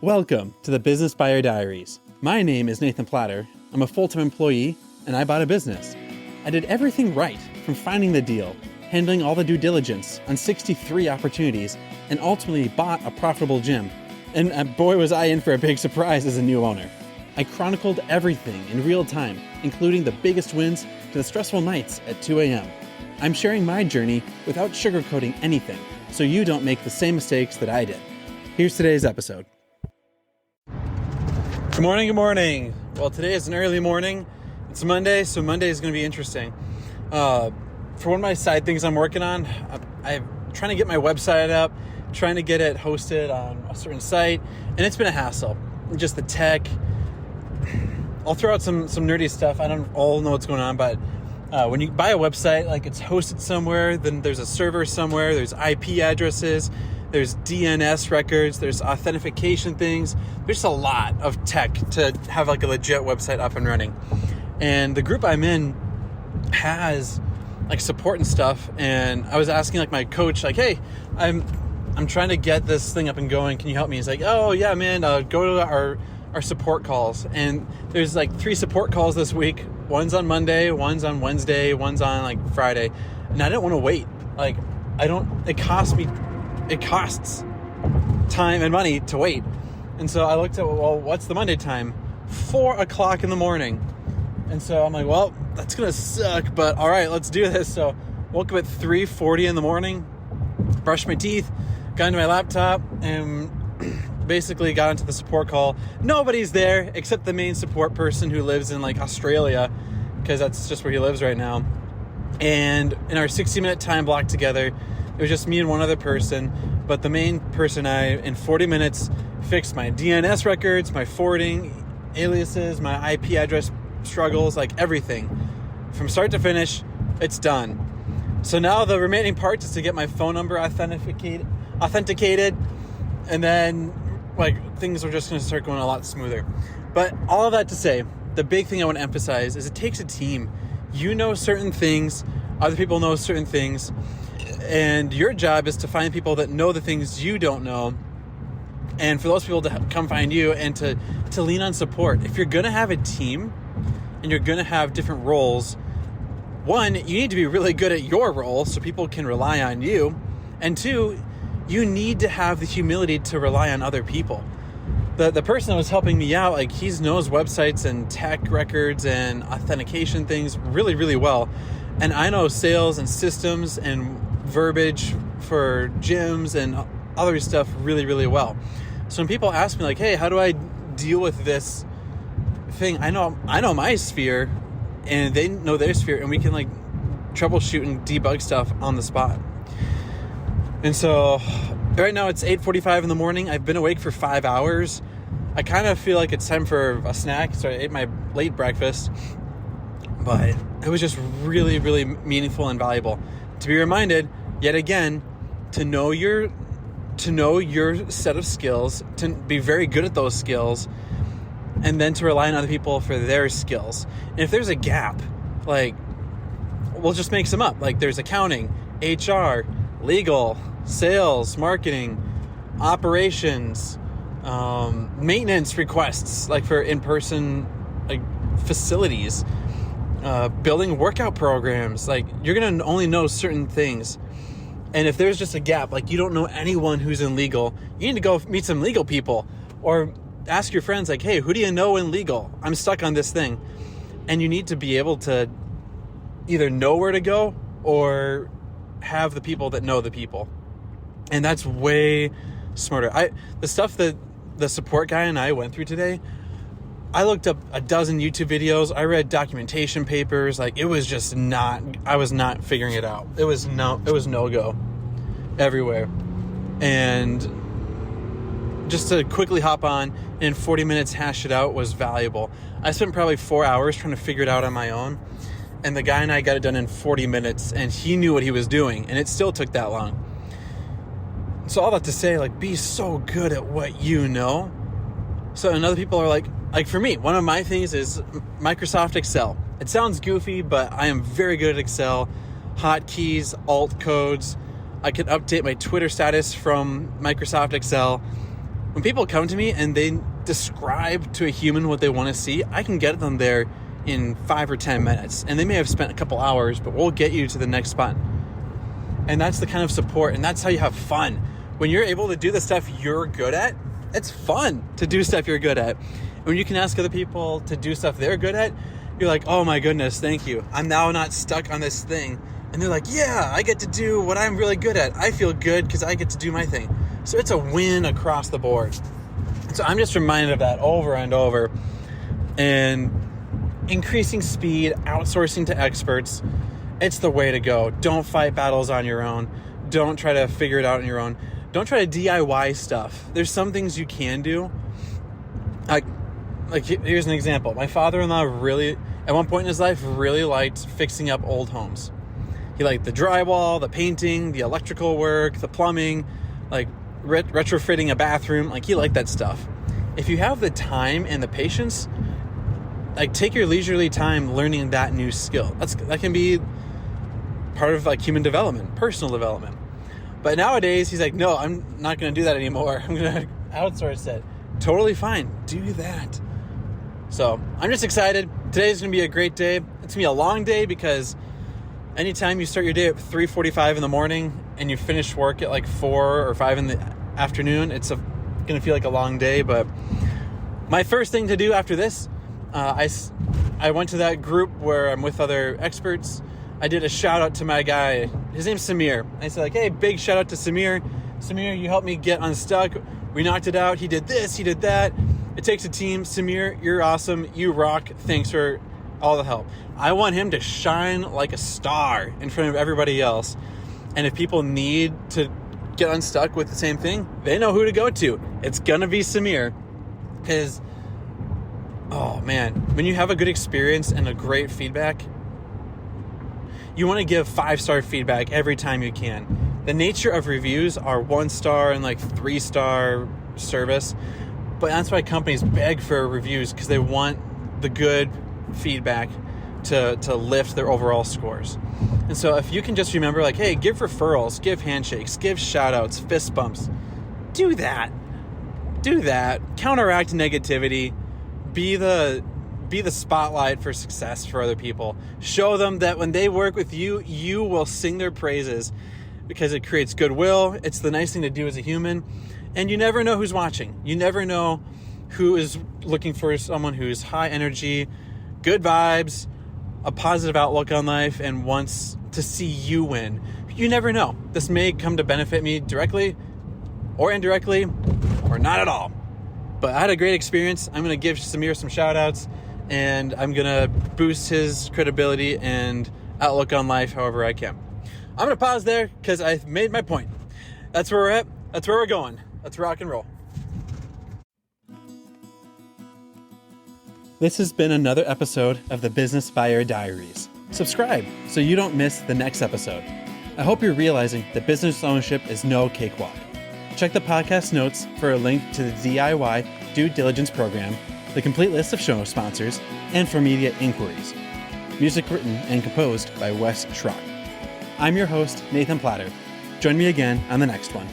Welcome to the Business Buyer Diaries. My name is Nathan Platter. I'm a full-time employee, and I bought a business. I did everything right, from finding the deal, handling all the due diligence on 63 opportunities, and ultimately bought a profitable gym. And boy was I in for a big surprise as a new owner. I chronicled everything in real time, including the biggest wins to the stressful nights at 2 a.m. I'm sharing my journey without sugarcoating anything, so you don't make the same mistakes that I did. Here's today's episode. Good morning. Well, today is an early morning. It's Monday, so Monday is going to be interesting. For one of my side things I'm working on, I'm trying to get my website up, trying to get it hosted on a certain site, and it's been a hassle. Just the tech. I'll throw out some nerdy stuff. I don't all know what's going on, but when you buy a website, like it's hosted somewhere, then there's a server somewhere, there's IP addresses, there's DNS records, there's authentication things. There's a lot of tech to have like a legit website up and running. And the group I'm in has like support and stuff. And I was asking like my coach, like, hey, I'm trying to get this thing up and going. Can you help me? He's like, oh yeah, man, go to our support calls. And there's like 3 support calls this week. One's on Monday, one's on Wednesday, one's on like Friday. And I didn't want to wait. Like it costs time and money to wait. And so I looked at, well, what's the Monday time? 4 o'clock in the morning. And so I'm like, well, that's going to suck, but all right, let's do this. So woke up at 3:40 in the morning, brushed my teeth, got into my laptop, and basically got into the support call. Nobody's there except the main support person who lives in like Australia, because that's just where he lives right now. And in our 60-minute time block together, it was just me and one other person, but the main person, in 40 minutes, fixed my DNS records, my forwarding, aliases, my IP address struggles, like everything. From start to finish, it's done. So now the remaining part is to get my phone number authenticated, and then like things are just going to start going a lot smoother. But all of that to say, the big thing I want to emphasize is it takes a team. You know certain things, other people know certain things, and your job is to find people that know the things you don't know, and for those people to come find you and to lean on support. If you're going to have a team and you're going to have different roles, one, you need to be really good at your role so people can rely on you, and 2, you need to have the humility to rely on other people. The person that was helping me out, like he knows websites and tech records and authentication things really, really well. And I know sales and systems and verbiage for gyms and other stuff really, really well. So when people ask me like, hey, how do I deal with this thing? I know my sphere and they know their sphere, and we can like troubleshoot and debug stuff on the spot. And so right now it's 8:45 in the morning. I've been awake for 5 hours. I kind of feel like it's time for a snack. So I ate my late breakfast, but it was just really, really meaningful and valuable to be reminded yet again to know your set of skills, to be very good at those skills, and then to rely on other people for their skills. And if there's a gap, like we'll just make some up. Like there's accounting, HR, legal, sales, marketing, operations, maintenance requests, like for in-person like facilities, building workout programs. Like you're going to only know certain things. And if there's just a gap, like you don't know anyone who's in legal, you need to go meet some legal people or ask your friends like, hey, who do you know in legal? I'm stuck on this thing. And you need to be able to either know where to go or have the people that know the people. And that's way smarter. The stuff that the support guy and I went through today, I looked up a dozen YouTube videos. I read documentation papers. Like it was just I was not figuring it out. It was no go everywhere. And just to quickly hop on and in 40 minutes hash it out was valuable. I spent probably 4 hours trying to figure it out on my own. And the guy and I got it done in 40 minutes, and he knew what he was doing, and it still took that long. So all that to say, like, be so good at what you know. So, and other people are like for me, one of my things is Microsoft Excel. It sounds goofy, but I am very good at Excel. Hotkeys, alt codes. I can update my Twitter status from Microsoft Excel. when people come to me and they describe to a human what they want to see, I can get them there in 5 or 10 minutes. And they may have spent a couple hours, but we'll get you to the next spot. And that's the kind of support, and that's how you have fun. When you're able to do the stuff you're good at, it's fun to do stuff you're good at. And when you can ask other people to do stuff they're good at, you're like, oh my goodness, thank you. I'm now not stuck on this thing. And they're like, yeah, I get to do what I'm really good at. I feel good because I get to do my thing. So it's a win across the board. So I'm just reminded of that over and over. And increasing speed, outsourcing to experts, it's the way to go. Don't fight battles on your own. Don't try to figure it out on your own. Don't try to DIY stuff. There's some things you can do. Like here's an example. My father-in-law really, at one point in his life, really liked fixing up old homes. He liked the drywall, the painting, the electrical work, the plumbing, like retrofitting a bathroom. Like, he liked that stuff. If you have the time and the patience, like, take your leisurely time learning that new skill. That can be part of like human development, personal development. But nowadays he's like, no, I'm not going to do that anymore. I'm going to outsource it. Totally fine. Do that. So I'm just excited. Today's going to be a great day. It's going to be a long day because anytime you start your day at 3:45 in the morning and you finish work at like 4 or 5 in the afternoon, it's going to feel like a long day. But my first thing to do after this, I went to that group where I'm with other experts. I did a shout out to my guy. His name's Samir. I said, like, hey, big shout out to Samir. Samir, you helped me get unstuck. We knocked it out. He did this, he did that. It takes a team. Samir, you're awesome. You rock. Thanks for all the help. I want him to shine like a star in front of everybody else. And if people need to get unstuck with the same thing, they know who to go to. It's going to be Samir. Because, oh man, when you have a good experience and a great feedback, you want to give 5-star feedback every time you can. The nature of reviews are 1-star and like 3-star service. But that's why companies beg for reviews, because they want the good feedback to lift their overall scores. And so if you can just remember, like, hey, give referrals, give handshakes, give shout outs, fist bumps, do that. Counteract negativity. Be the spotlight for success for other people. Show them that when they work with you, you will sing their praises, because it creates goodwill. It's the nice thing to do as a human. And you never know who's watching. You never know who is looking for someone who's high energy, good vibes, a positive outlook on life, and wants to see you win. You never know. This may come to benefit me directly or indirectly or not at all. But I had a great experience. I'm going to give Samir some shout outs, and I'm going to boost his credibility and outlook on life however I can. I'm going to pause there because I've made my point. That's where we're at. That's where we're going. Let's rock and roll. This has been another episode of the Business Buyer Diaries. Subscribe so you don't miss the next episode. I hope you're realizing that business ownership is no cakewalk. Check the podcast notes for a link to the DIY Due Diligence Program, the complete list of show sponsors, and for media inquiries. Music written and composed by Wes Schrock. I'm your host, Nathan Platter. Join me again on the next one.